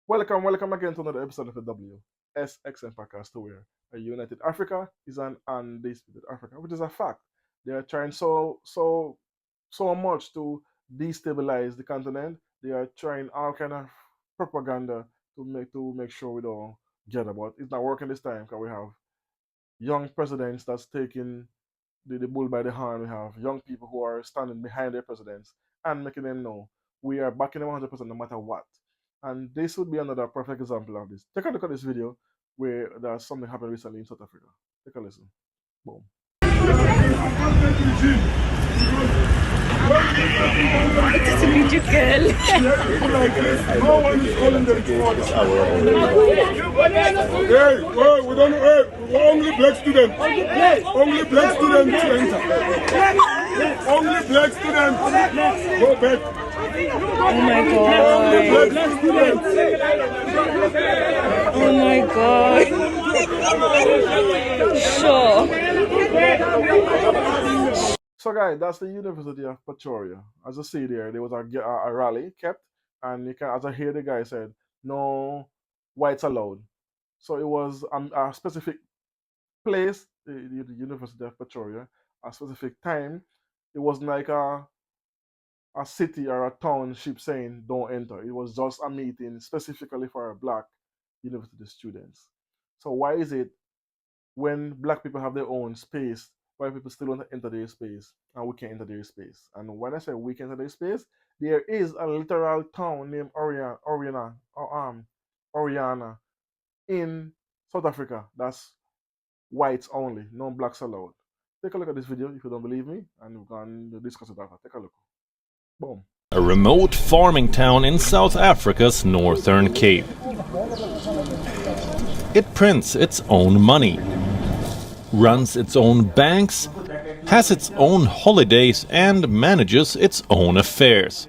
Welcome again to another episode of the WSXN podcast, where a united Africa is an undisputed Africa, which is a fact. They are trying so much to destabilize the continent. They are trying all kind of propaganda to make sure we don't get about. It's not working this time because we have young presidents that's taking the bull by the horn. We have young people who are standing behind their presidents and making them know we are backing them 100% no matter what. And this would be another perfect example of this. Take a look at this video where there's something happened recently in South Africa. Take a listen. Boom. It's a video girl. No one is calling them to order. Hey, we don't only black students. Only black students to enter. Only black students. Go back. Oh my god. Only black students. Oh my god. Sure. So, guys, that's the University of Pretoria. As you see there was a rally kept, and as I hear the guy said, no whites allowed. So it was a specific place, the University of Pretoria, a specific time. It wasn't like a city or a township saying don't enter. It was just a meeting specifically for black university students. So why is it when black people have their own space, white people still want to enter their space and we can't enter their space? And when I say we can enter their space, there is a literal town named Oriana in South Africa that's whites only, no blacks allowed. Take a look at this video if you don't believe me, and we can discuss it after. Take a look. Boom. A remote farming town in South Africa's Northern Cape. It prints its own money, runs its own banks, has its own holidays, and manages its own affairs.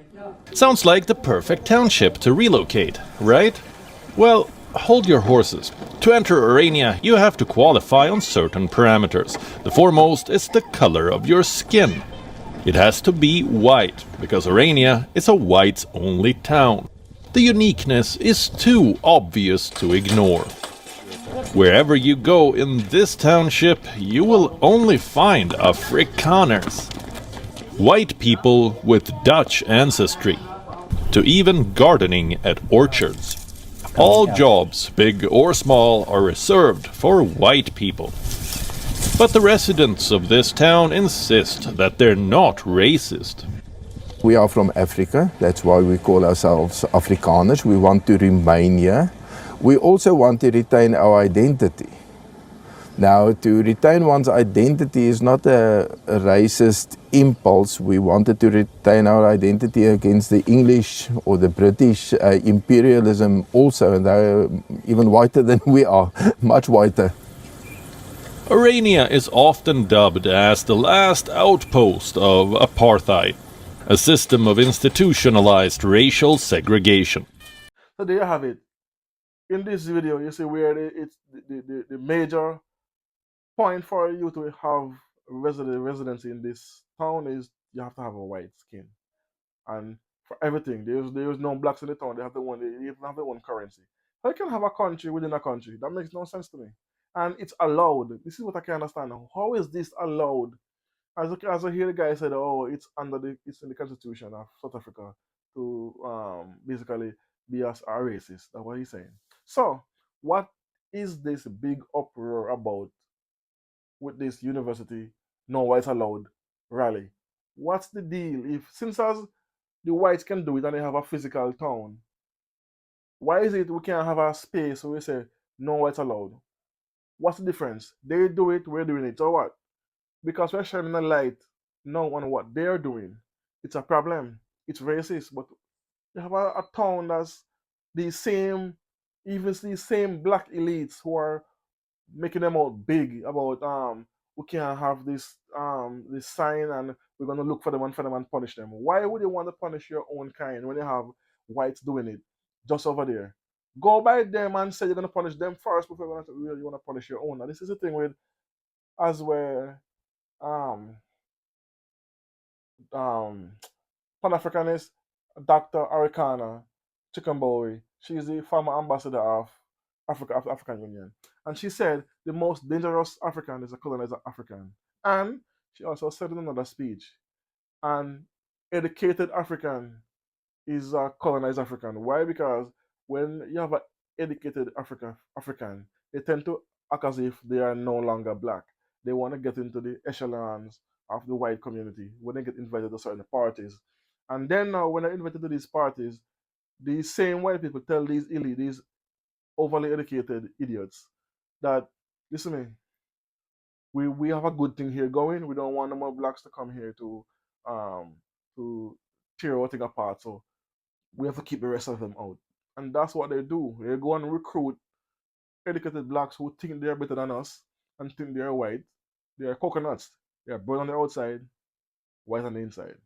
Sounds like the perfect township to relocate, right? Well, hold your horses. To enter Orania, you have to qualify on certain parameters. The foremost is the color of your skin. It has to be white, because Orania is a whites-only town. The uniqueness is too obvious to ignore. Wherever you go in this township, you will only find Afrikaners. White people with Dutch ancestry. To even gardening at orchards. All jobs, big or small, are reserved for white people. But the residents of this town insist that they're not racist. We are from Africa, that's why we call ourselves Afrikaners. We want to remain here. We also want to retain our identity. Now, to retain one's identity is not a racist impulse. We wanted to retain our identity against the English or the British imperialism also, and they're even whiter than we are, much whiter. Orania is often dubbed as the last outpost of apartheid, a system of institutionalized racial segregation. So there you have it. In this video, you see where it's the major point for you to have residency in this town is you have to have a white skin. And for everything, there's no blacks in the town. They have they even have their own currency. So you can have a country within a country. That makes no sense to me. And it's allowed. This is what I can understand. How is this allowed? As I hear the guy said, oh, it's in the constitution of South Africa to basically be as a racist. That's what he's saying. So what is this big uproar about with this university no whites allowed rally? What's the deal? If since as the whites can do it and they have a physical town, why is it we can't have a space where we say no whites allowed? What's the difference? They do it, we're doing it. So what? Because we're shining a light now on what they're doing. It's a problem. It's racist, but you have a town that's the same, even these same black elites who are making them out big about we can't have this sign and we're gonna look for them and punish them. Why would you want to punish your own kind when you have whites doing it just over there? Go by them and say you're gonna punish them first before you're gonna really want to punish your own. And this is the thing with as where um um Pan Africanist, Dr. Arikana, Chicken Boy, She's the former ambassador of African Union. And she said the most dangerous African is a colonizer African. And she also said in another speech, an educated African is a colonized African. Why? Because when you have an educated African, they tend to act as if they are no longer black. They want to get into the echelons of the white community when they get invited to certain parties. And then now, when they're invited to these parties, these same white people tell these elite, these overly educated idiots, that listen to me, we have a good thing here going. We don't want no more blacks to come here um to tear our thing apart. So we have to keep the rest of them out. And that's what they do. They go and recruit educated blacks who think they're better than us and think they're white. They're coconuts. They're brown on the outside, white on the inside.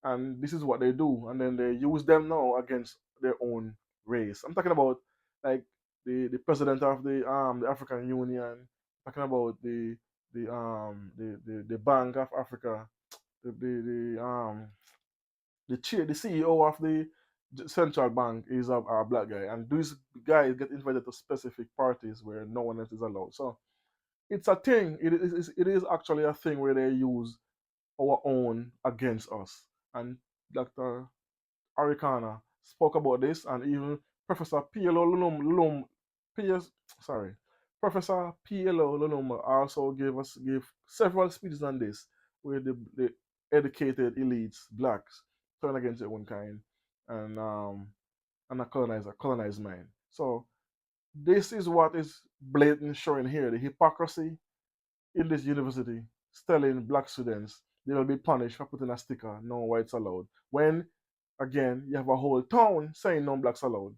And this is what they do. And then they use them now against their own race. I'm talking about like the president of the African Union, talking about the Bank of Africa, the CEO of the central bank is a black guy, and these guys get invited to specific parties where no one else is allowed. So it's a thing. It is actually a thing where they use our own against us. And Dr. Arikana spoke about this, and even Professor P.L.O. P.S. sorry, Professor P.L.O. Lulum also gave several speeches on this, where the educated elites, blacks, turn against their own kind, and a colonized mind. So this is what is blatant showing here, the hypocrisy in this university, telling black students they will be punished for putting a sticker, no whites allowed. When again you have a whole town saying no blacks allowed.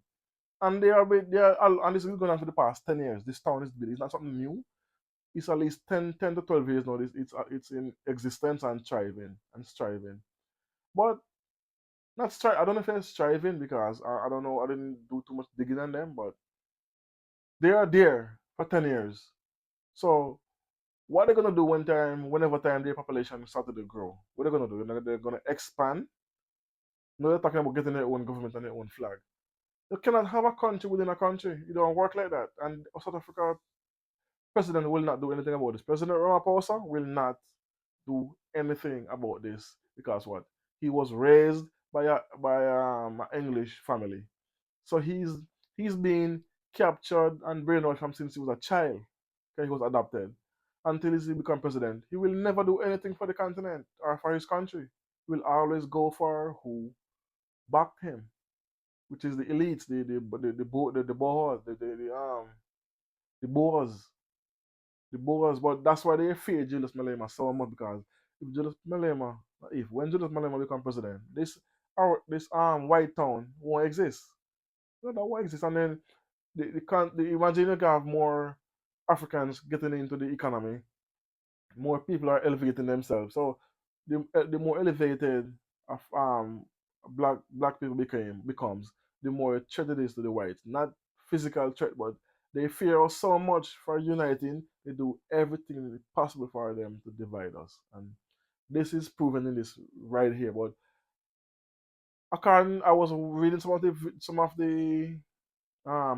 And and this is going on for the past 10 years. This town is built. It's not something new. It's at least 10 to 12 years now. It's in existence and thriving and striving. But not strive. I don't know if it's striving because I don't know. I didn't do too much digging on them, but they are there for 10 years. So what they're gonna do whenever time their population started to grow? What they're gonna do? They're gonna expand. No, they're talking about getting their own government and their own flag. You cannot have a country within a country. It don't work like that. And South Africa president will not do anything about this. President Ramaphosa will not do anything about this because what? He was raised by an English family, so he's been captured and brainwashed from since he was a child. Okay, he was adopted until he become president. He will never do anything for the continent or for his country. He will always go for who backed him, which is the elites, the Boers, the Boers, the Boers. But that's why they fear Julius Malema so much, because if Julius Malema, if when Julius Malema become president, this white town won't exist. No, that won't exist. And then the imagine you can have more Africans getting into the economy, more people are elevating themselves. So the more elevated of black people becomes, the more a threat it is to the whites. Not physical threat, but they fear us so much for uniting. They do everything possible for them to divide us, and this is proven in this right here. But I was reading some of the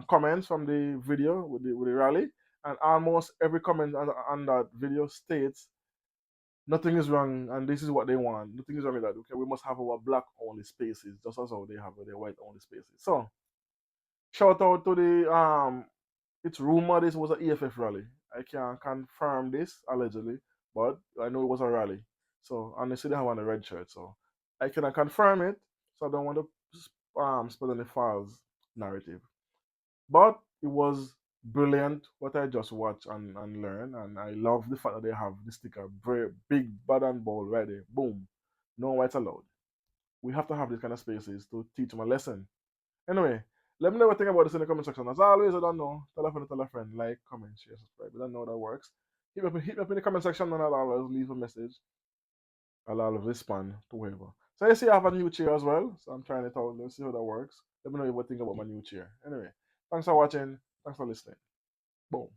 comments from the video with the rally, and almost every comment on that video states nothing is wrong, and this is what they want. Nothing is wrong with that. Okay, we must have our black only spaces, just as how they have their white only spaces. So shout out to the it's rumored this was an EFF rally. I can't confirm this allegedly, but I know it was a rally. So and they see they have on a red shirt, so I cannot confirm it. So I don't want to spread any false narrative. But it was brilliant what I just watched and learned, and I love the fact that they have the sticker, very big, bad and bold right there. Boom. No whites allowed. We have to have these kind of spaces to teach them a lesson. Anyway, let me know what you think about this in the comment section. As always, I don't know. Tell a friend, like, comment, share, subscribe. I don't know how that works. Hit me up in the comment section, and I'll always leave a message. I'll always respond to whoever. So you see, I have a new chair as well, so I'm trying it out. Let's see how that works. Let me know what you think about my new chair. Anyway, thanks for watching. Thanks for listening. Boom.